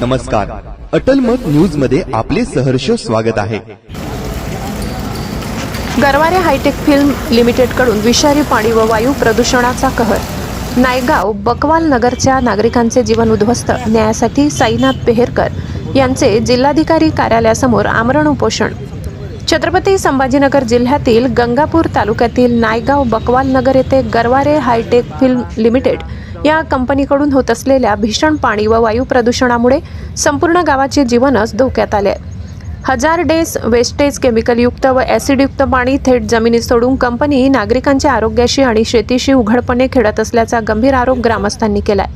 नमस्कार. अटल मत न्यूज मध्ये आपले सहर्ष स्वागत आहे. गरवारे हायटेक फिल्म लिमिटेडकडून विषारी पाणी व वायू प्रदूषणाचा कहर. नायगाव बकवाल नगरच्या नागरिकांचे जीवन उद्ध्वस्त. न्यायासाठी साईनाथ पेहेरकर यांचे जिल्हाधिकारी कार्यालयासमोर आमरण उपोषण. छत्रपती संभाजीनगर जिल्ह्यातील गंगापूर तालुक्यातील नायगाव बकवाल नगर येथे गरवारे हायटेक फिल्म लिमिटेड या कंपनीकडून होत असलेल्या भीषण पाणी व वायू प्रदूषणामुळे संपूर्ण गावाचे जीवनच धोक्यात आले. हजारडेस वेस्टेज केमिकलयुक्त व ॲसिडयुक्त पाणी थेट जमिनीत सोडून कंपनी नागरिकांच्या आरोग्याशी आणि शेतीशी उघडपणे खेळत असल्याचा गंभीर आरोप ग्रामस्थांनी केलाय.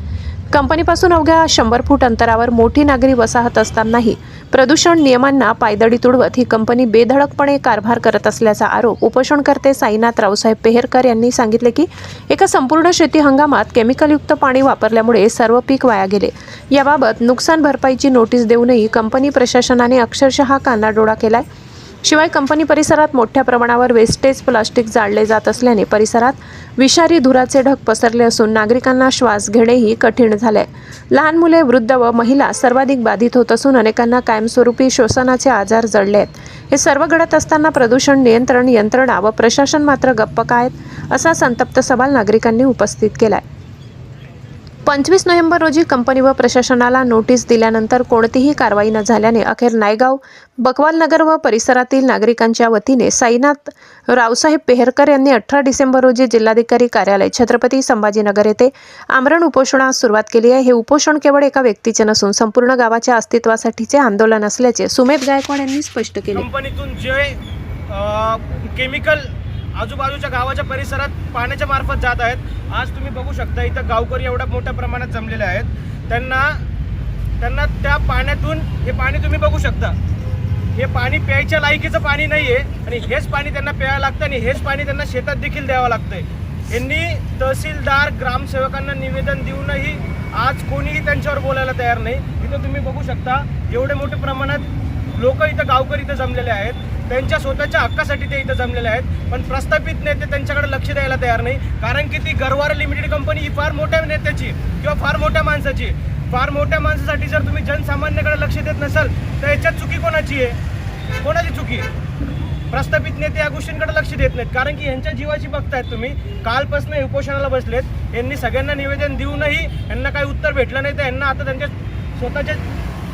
कंपनीपासून अवघ्या 100 फूट अंतरावर मोठी नागरी वसाहत असतानाही प्रदूषण नियमांना पायदळी तुडवत ही कंपनी बेधडकपणे कारभार करत असल्याचा आरोप उपोषणकर्ते साईनाथ रावसाहेब पेहेरकर यांनी सांगितले की एका संपूर्ण शेती हंगामात केमिकलयुक्त पाणी वापरल्यामुळे सर्व पीक वाया गेले. याबाबत नुकसान भरपाईची नोटीस देऊनही कंपनी प्रशासनाने अक्षरशः कानाडोळा केलाय. शिवाय कंपनी परिसरात मोठ्या प्रमाणावर वेस्टेज प्लास्टिक जाळले जात असल्याने परिसरात विषारी धुराचे ढग पसरले असून नागरिकांना श्वास घेणेही कठीण झाले. लहान मुले, वृद्ध व महिला सर्वाधिक बाधित होत असून अनेकांना कायमस्वरूपी श्वसनाचे आजार जडले आहेत. हे सर्व घडत असताना प्रदूषण नियंत्रण यंत्रणा व प्रशासन मात्र गप्प का आहेत, असा संतप्त सवाल नागरिकांनी उपस्थित केलाय. 25 नोव्हेंबर रोजी कंपनी व प्रशासनाला नोटीस दिल्यानंतर कोणतीही कारवाई न झाल्याने अखेर नायगाव बकवाल नगर व परिसरातील नागरिकांच्या वतीने साईनाथ रावसाहेब पेहेरकर यांनी 18 डिसेंबर रोजी जिल्हाधिकारी कार्यालय छत्रपती संभाजीनगर येथे आमरण उपोषणास सुरुवात केली आहे. हे उपोषण केवळ एका व्यक्तीचे नसून संपूर्ण गावाच्या अस्तित्वासाठीचे आंदोलन असल्याचे सुमेध गायकवाड यांनी स्पष्ट केले. कंपनीतून जे केमिकल आजूबाजूच्या गावाच्या परिसरात पाण्याच्या मार्फत जात आहेत. आज तुम्ही बघू शकता इथं गावकरी एवढ्या मोठ्या प्रमाणात जमलेले आहेत. त्यांना त्या पाण्यातून हे पाणी तुम्ही बघू शकता, हे पाणी प्यायच्या लायकीचं पाणी नाही आहे आणि हेच पाणी त्यांना प्यायला लागतं आणि हेच पाणी त्यांना शेतात देखील द्यावं लागतंय. यांनी तहसीलदार, ग्रामसेवकांना निवेदन देऊनही आज कोणीही त्यांच्यावर बोलायला तयार नाही. इथं तुम्ही बघू शकता एवढे मोठ्या प्रमाणात लोक इथं, गावकरी इथं जमलेले आहेत. त्यांच्या स्वतःच्या हक्कासाठी ते इथं जमलेले आहेत. पण प्रस्थापित नेते त्यांच्याकडे लक्ष द्यायला तयार नाही. कारण की ती गरवारे लिमिटेड कंपनी ही फार मोठ्या नेत्याची किंवा फार मोठ्या माणसासाठी जर तुम्ही जनसामान्याकडे लक्ष देत नसाल तर याच्यात चुकी कोणाची आहे? कोणाची चुकी? प्रस्थापित नेते या गोष्टींकडे लक्ष देत नाहीत. कारण की यांच्या जीवाची बघतायत तुम्ही. कालपासून उपोषणाला बसलेत. यांनी सगळ्यांना निवेदन देऊनही यांना काही उत्तर भेटलं नाही. तर यांना आता त्यांच्या स्वतःच्या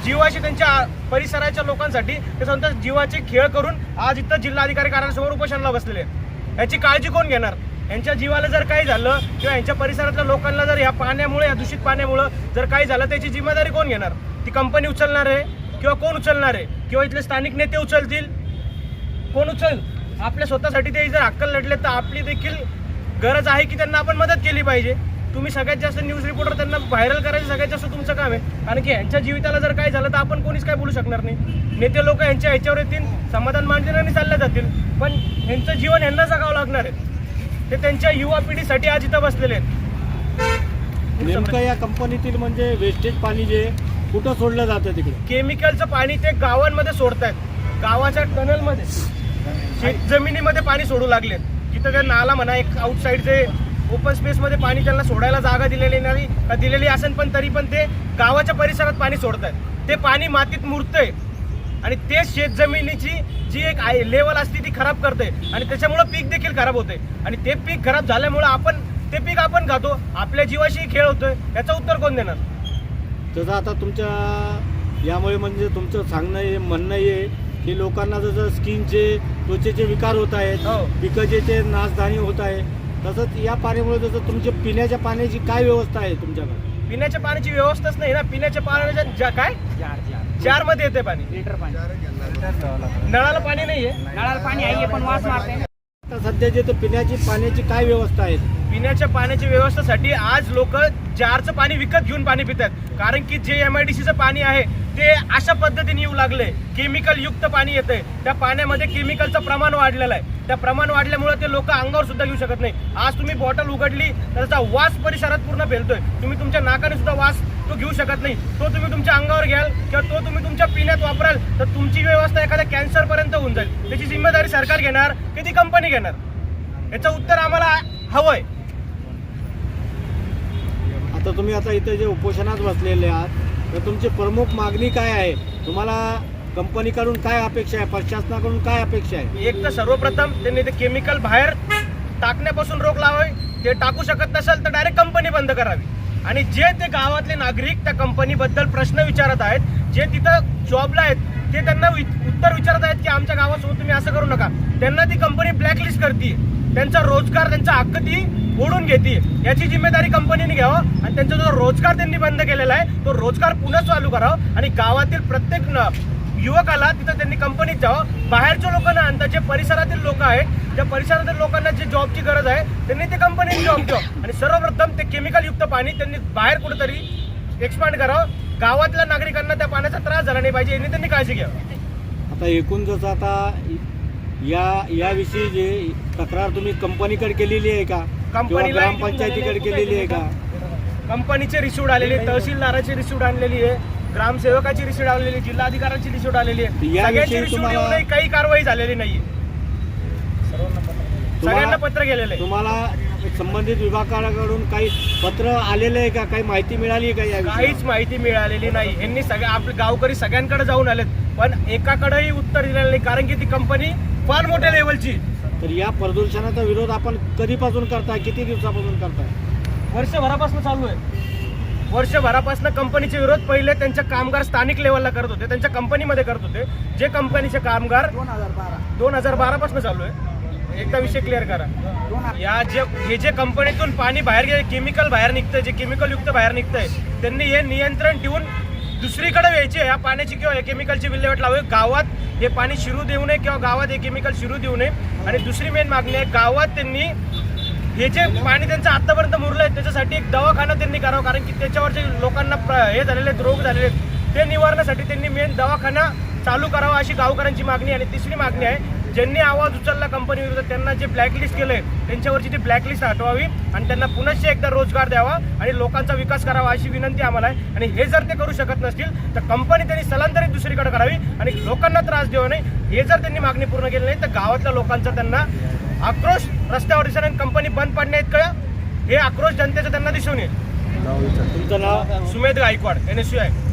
जीवाशी, त्यांच्या परिसराच्या लोकांसाठी ते स्वतः जीवाचे खेळ करून आज इथं जिल्हाधिकारी कार्यालयासमोर उपोषणाला बसलेले. याची काळजी कोण घेणार? यांच्या जीवाला जर काही झालं किंवा यांच्या परिसरातल्या लोकांना जर या पाण्यामुळे, या दूषित पाण्यामुळे जर काही झालं त्याची जिम्मेदारी कोण घेणार? ती कंपनी उचलणार आहे किंवा कोण उचलणार आहे? किंवा इथले स्थानिक नेते उचलतील? कोण उचल? आपल्या स्वतःसाठी ते जर हक्क लढले तर आपली देखील गरज आहे की त्यांना आपण मदत केली पाहिजे. तुम्ही सगळ्यात जास्त न्यूज रिपोर्टर त्यांना व्हायरल करायचं सगळ्यात जास्त तुमचं काम आहे. कारण की यांच्या जीविताला जर काय झालं तर आपण कोणीच काय बोलू शकणार नाही. नेते लोक यांच्या ह्याच्यावर येतील, समाधान मांडतील आणि चालल्या जातील. पण यांचं जीवन यांना जगावं लागणार आहे. ते त्यांच्या युवा पिढीसाठी आज इथं बसलेले आहेत. नेमकं या कंपनीतील म्हणजे वेस्टेज पाणी जे कुठं सोडलं जातं तिकडे? केमिकलचं पाणी ते गावांमध्ये सोडतायत. गावाच्या टनलमध्ये, शेत जमिनीमध्ये पाणी सोडू लागलेत. तिथं ते नाला म्हणा, एक आउटसाईडचे ओपन स्पेसमध्ये पाणी त्यांना सोडायला जागा दिलेली नाही, दिलेली असेल पण तरी पण ते गावाच्या परिसरात पाणी सोडतात. ते पाणी मातीत मुरतंय आणि ते शेत जमिनीची जी एक लेवल असते ती खराब करते आणि त्याच्यामुळं पीक देखील खराब होते. आणि ते पीक खराब झाल्यामुळं आपण ते पीक आपण खातो, आपल्या जीवाशी खेळ होतोय. याचं उत्तर कोण देणार? तसं आता तुमच्या यामुळे म्हणजे तुमचं सांगणं म्हणणं आहे की लोकांना जसं स्किनचे, त्वचेचे विकार होत आहेत, पिकाचे नाशधानी होत आहे, तसंच या पाण्यामुळे जसं तुमच्या पिण्याच्या पाण्याची काय व्यवस्था आहे तुमच्याकडे? पिण्याच्या पाण्याची व्यवस्थाच नाही ना. पिण्याच्या पाण्याच्या काय जार मध्ये येते पाणी, लिटर पाणी. नळाला पाणी नाहीये. नळाला पाणी आहे पण वास मारते. आता सध्या जे पिण्याची पाण्याची काय व्यवस्था आहे? पिण्याच्या पाण्याच्या व्यवस्थेसाठी आज लोक जारचं पाणी विकत घेऊन पाणी पितात. कारण की जे MIDCचं पाणी आहे ते अशा पद्धतीने येऊ लागले, केमिकल युक्त पाणी येतंय. त्या पाण्यामध्ये केमिकलचं प्रमाण वाढलेलं आहे. त्या प्रमाण वाढल्यामुळे ते लोक अंगावर सुद्धा घेऊ शकत नाही. आज तुम्ही बॉटल उघडली तर त्याचा वास परिसरात पूर्ण फैलतोय. तुम्ही तुमच्या नाकाने सुद्धा वास तो घेऊ शकत नाही. तो तुम्ही तुमच्या अंगावर घ्याल किंवा तो तुम्ही तुमच्या पिण्यात वापराल तर तुमची व्यवस्था एखाद्या कॅन्सर पर्यंत होऊन जाईल. त्याची जिम्मेदारी सरकार घेणार की ती कंपनी घेणार? याचं उत्तर आम्हाला हवंय. आता तुम्ही आता इथे जे उपोषणात बसलेले आहात तर तुमची प्रमुख मागणी काय आहे? तुम्हाला कंपनीकडून काय अपेक्षा आहे? प्रशासनाकडून काय अपेक्षा आहे? एक तर सर्वप्रथम त्यांनी ते केमिकल बाहेर टाकण्यापासून रोख लावावी. ते टाकू शकत नसेल तर डायरेक्ट कंपनी बंद करावी. आणि जे ते गावातले नागरिक त्या कंपनीबद्दल प्रश्न विचारत आहेत, जे तिथं जॉबला आहेत, ते त्यांना उत्तर विचारत आहेत की आमच्या गावासोबत तुम्ही असं करू नका. त्यांना ती कंपनी ब्लॅकलिस्ट करते. त्यांचा रोजगार, त्यांचा हक्क ती ओढून घेते. याची जिम्मेदारी कंपनीने घ्यावं आणि त्यांचा जो रोजगार त्यांनी बंद केलेला आहे तो रोजगार पुन्हा चालू करावा. आणि गावातील प्रत्येक युवकाला तिथं त्यांनी कंपनीत जावं. बाहेरच्या लोकांना आणता, जे परिसरातील लोक आहेत, त्या परिसरातील लोकांना जे जॉबची गरज आहे त्यांनी ते कंपनीत जॉब घ्यावं. आणि सर्वप्रथम ते केमिकलयुक्त पाणी त्यांनी बाहेर कुठेतरी एक्सपांड करावं. गावातल्या नागरिकांना त्या पाण्याचा त्रास झाला नाही पाहिजे यांनी त्यांनी काळजी घ्यावी. आता एकूण जसं आता याविषयी जे तक्रार तुम्ही कंपनीकडे केलेली आहे का? कंपनीला ग्रामपंचायतीकडे केलेली आहे का? कंपनीचे रिसिव्ह आलेले, तहसीलदाराची रिसिव्ह आणलेली आहे, ग्रामसेवकाची रिसिव्ह आलेली, जिल्हाधिकाऱ्यांची रिसिव्ह आलेली आहे. याविषयी सगळ्यांची रिसिव्ह तुम्हाला- देऊनही काही कारवाई झालेली नाहीये. सगळ्यांना पत्र गेलेलं आहे. तुम्हाला संबंधित विभागाकडून काही पत्र आलेलं आहे का? काही माहिती मिळाली आहे का या काहीच माहिती मिळालेली नाही. यांनी आपले गावकरी सगळ्यांकडे जाऊन आलेत, पण एकाकडेही उत्तर दिलेलं नाही. कारण की ती कंपनी फार मोठ्या लेवलची. तर या प्रदूषणाचा विरोध आपण कधीपासून करताय? किती दिवसापासून करताय? वर्षभरापासून चालू आहे. वर्षभरापासून कंपनीचे विरोध पहिले त्यांच्या कामगार स्थानिक लेवलला करत होते, त्यांच्या कंपनीमध्ये करत होते. जे कंपनीचे कामगार 2012 पासून चालू आहे. एकदा विषय क्लिअर करा. हे जे कंपनीतून पाणी बाहेर केमिकल बाहेर निघतंय, जे केमिकल युक्त बाहेर निघतंय, त्यांनी हे नियंत्रण ठेवून दुसरीकडे व्हायचे. या पाण्याची किंवा या केमिकलची विल्हेवाट लावावी. गावात हे पाणी शिरू देऊ नये किंवा गावात हे केमिकल शिरू देऊ नये. आणि दुसरी मेन मागणी आहे, गावात त्यांनी हे जे पाणी त्यांचं आतापर्यंत मुरलं आहे त्याच्यासाठी एक दवाखाना त्यांनी करावा. कारण की त्याच्यावरचे लोकांना हे झालेले आहेत, रोग झालेले आहेत, ते निवारण्यासाठी त्यांनी मेन दवाखाना चालू करावा अशी गावकऱ्यांची मागणी. आणि तिसरी मागणी आहे, ज्यांनी आवाज उचलला कंपनी विरुद्ध त्यांना जे ब्लॅकलिस्ट केलंय त्यांच्यावरची ती ब्लॅकलिस्ट हटवावी आणि त्यांना पुन्हा एकदा रोजगार द्यावा आणि लोकांचा विकास करावा अशी विनंती आम्हाला आहे. आणि हे जर ते करू शकत नसतील तर कंपनी त्यांनी स्थलांतरित दुसरीकडे करावी आणि लोकांना त्रास देऊ नये. हे जर त्यांनी मागणी पूर्ण केली नाही तर गावातल्या लोकांचा त्यांना आक्रोश रस्त्यावर दिसेल आणि कंपनी बंद पडण्यात का हे आक्रोश जनतेचा त्यांना दिसून येईल. तुमचं नाव? सुमेध गायकवाड, NSU आहे.